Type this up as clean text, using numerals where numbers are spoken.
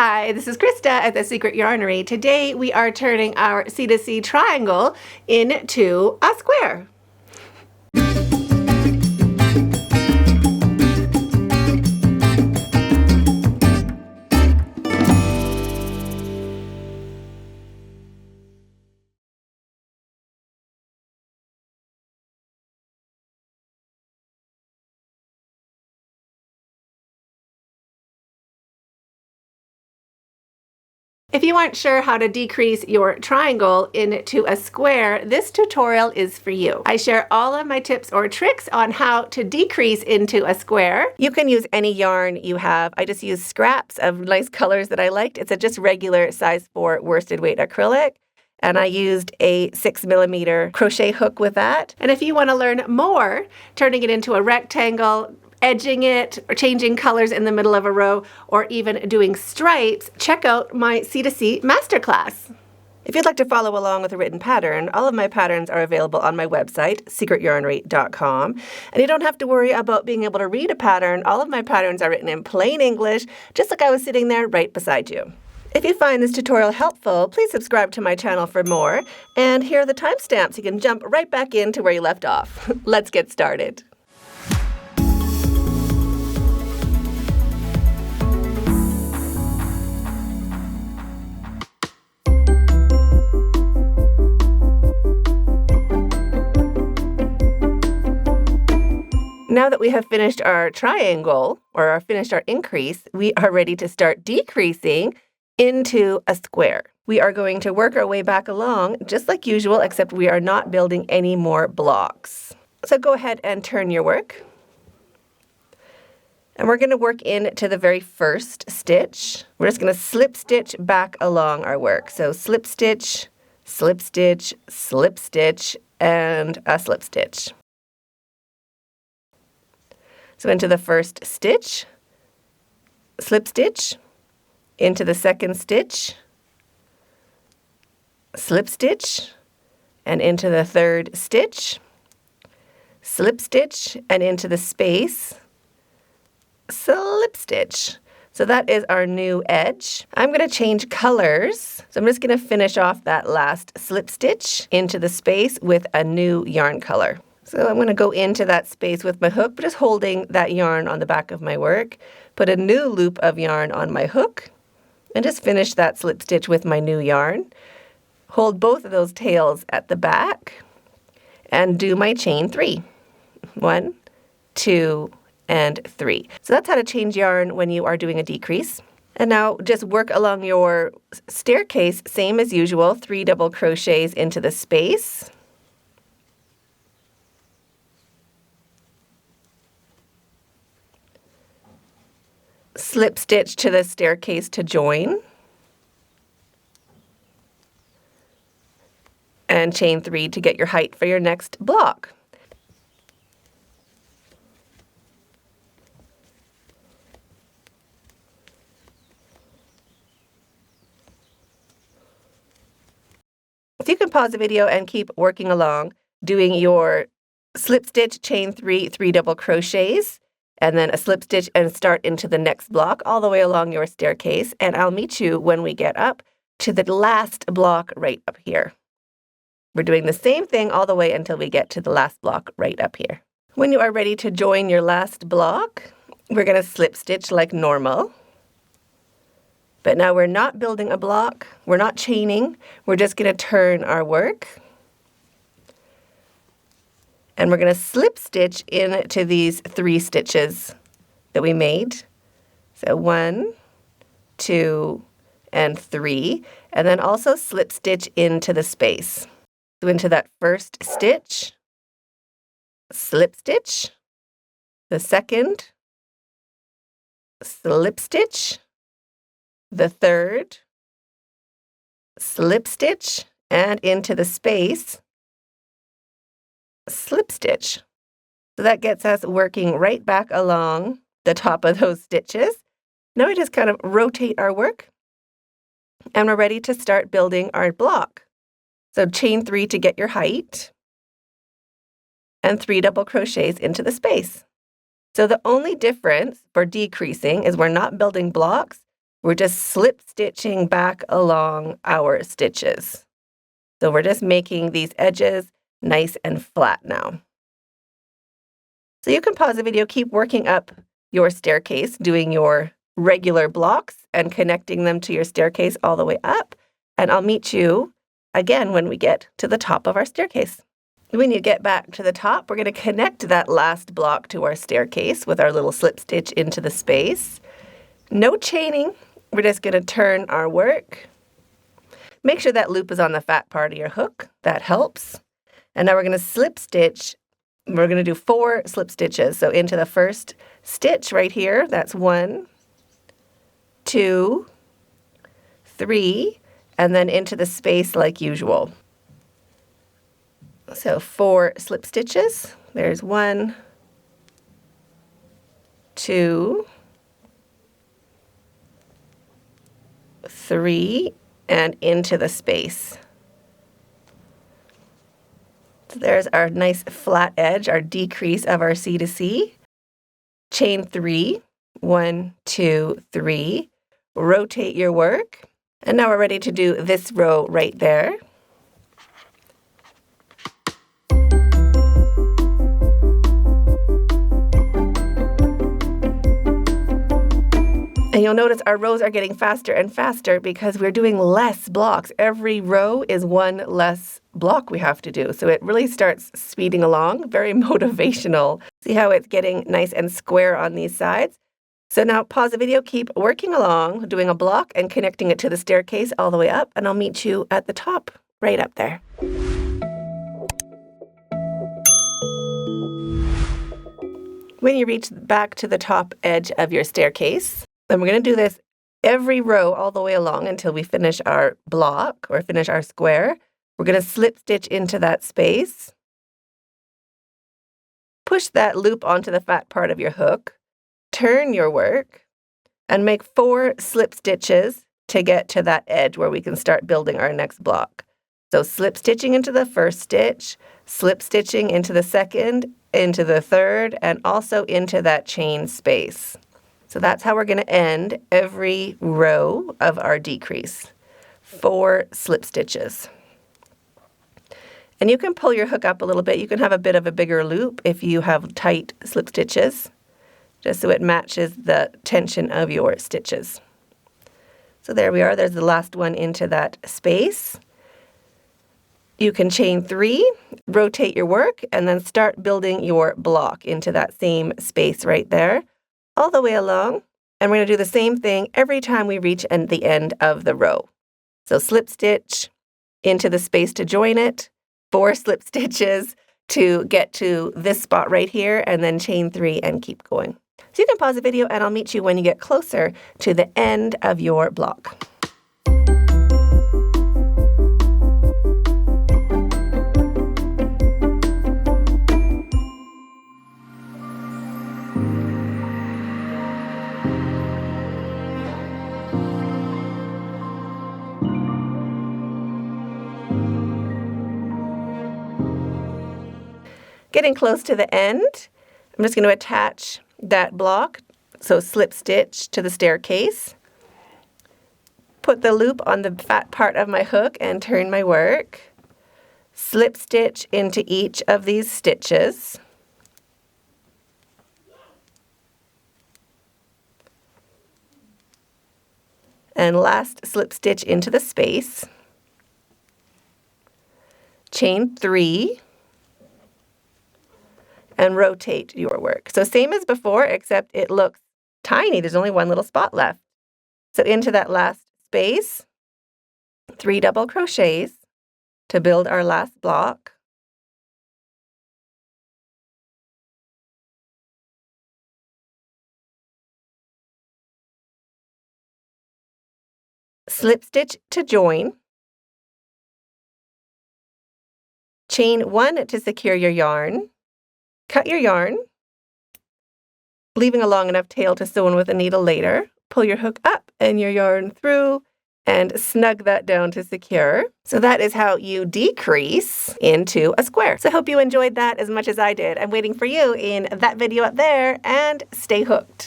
Hi, this is Krista at The Secret Yarnery. Today we are turning our C2C triangle into a square. If you aren't sure how to decrease your triangle into a square, this tutorial is for you. I share all of my tips or tricks on how to decrease into a square. You can use any yarn you have. I just use scraps of nice colors that I liked. It's a just regular size 4 worsted weight acrylic. And I used a 6mm crochet hook with that. And if you want to learn more, turning it into a rectangle, edging it, or changing colors in the middle of a row, or even doing stripes, check out my C2C masterclass. If you'd like to follow along with a written pattern, all of my patterns are available on my website, secretyarnery.com. And you don't have to worry about being able to read a pattern. All of my patterns are written in plain English, just like I was sitting there right beside you. If you find this tutorial helpful, please subscribe to my channel for more. And here are the timestamps. You can jump right back into where you left off. Let's get started. Now that we have finished our triangle, or finished our increase, we are ready to start decreasing into a square. We are going to work our way back along, just like usual, except we are not building any more blocks. So go ahead and turn your work. And we're going to work into the very first stitch. We're just going to slip stitch back along our work. So slip stitch, slip stitch, slip stitch, and a slip stitch. So into the first stitch, slip stitch, into the second stitch, slip stitch, and into the third stitch, slip stitch, and into the space, slip stitch. So that is our new edge. I'm going to change colors. So I'm just going to finish off that last slip stitch into the space with a new yarn color. So I'm going to go into that space with my hook, just holding that yarn on the back of my work, put a new loop of yarn on my hook, and just finish that slip stitch with my new yarn. Hold both of those tails at the back, and do my chain 3. 1, 2, and 3. So that's how to change yarn when you are doing a decrease. And now just work along your staircase, same as usual, 3 double crochets into the space. Slip stitch to the staircase to join, and chain 3 to get your height for your next block. So you can pause the video and keep working along, doing your slip stitch, chain 3, 3 double crochets, and then a slip stitch and start into the next block all the way along your staircase. And I'll meet you when we get up to the last block right up here. We're doing the same thing all the way until we get to the last block right up here. When you are ready to join your last block, we're going to slip stitch like normal. But now we're not building a block, we're not chaining, we're just going to turn our work. And we're going to slip stitch into these 3 stitches that we made. So 1, 2, and 3. And then also slip stitch into the space. So into that first stitch, slip stitch, the second, slip stitch, the third, slip stitch, and into the space, slip stitch. So that gets us working right back along the top of those stitches. Now we just kind of rotate our work, and we're ready to start building our block. So chain 3 to get your height, and 3 double crochets into the space. So the only difference for decreasing is we're not building blocks, we're just slip stitching back along our stitches. So we're just making these edges nice and flat now. So you can pause the video, keep working up your staircase, doing your regular blocks and connecting them to your staircase all the way up. And I'll meet you again when we get to the top of our staircase. When you get back to the top, we're going to connect that last block to our staircase with our little slip stitch into the space. No chaining. We're just going to turn our work. Make sure that loop is on the fat part of your hook. That helps. And now we're going to slip stitch. We're going to do 4 slip stitches. So into the first stitch right here, that's 1, 2, 3, and then into the space like usual. So 4 slip stitches. There's 1, 2, 3, and into the space. So there's our nice flat edge, our decrease of our C2C. Chain 3, 1, 2, 3. Rotate your work. And now we're ready to do this row right there. And you'll notice our rows are getting faster and faster because we're doing less blocks. Every row is 1 less block we have to do. So it really starts speeding along, very motivational. See how it's getting nice and square on these sides? So now pause the video, keep working along, doing a block and connecting it to the staircase all the way up, and I'll meet you at the top, right up there. When you reach back to the top edge of your staircase, then we're going to do this every row all the way along until we finish our block or finish our square. We're going to slip stitch into that space. Push that loop onto the fat part of your hook. Turn your work and make 4 slip stitches to get to that edge where we can start building our next block. So slip stitching into the first stitch, slip stitching into the second, into the third, and also into that chain space. So that's how we're going to end every row of our decrease. 4 slip stitches. And you can pull your hook up a little bit. You can have a bit of a bigger loop if you have tight slip stitches, just so it matches the tension of your stitches. So there we are. There's the last one into that space. You can chain 3, rotate your work, and then start building your block into that same space right there, all the way along. And we're going to do the same thing every time we reach the end of the row. So slip stitch into the space to join it, 4 slip stitches to get to this spot right here, and then chain 3 and keep going. So you can pause the video and I'll meet you when you get closer to the end of your block. Getting close to the end, I'm just going to attach that block, so slip stitch to the staircase. Put the loop on the fat part of my hook and turn my work. Slip stitch into each of these stitches. And last slip stitch into the space. Chain 3. And rotate your work. So same as before, except it looks tiny. There's only 1 little spot left. So into that last space, 3 double crochets to build our last block. Slip stitch to join. Chain 1 to secure your yarn. Cut your yarn, leaving a long enough tail to sew in with a needle later. Pull your hook up and your yarn through and snug that down to secure. So that is how you decrease into a square. So I hope you enjoyed that as much as I did. I'm waiting for you in that video up there, and stay hooked.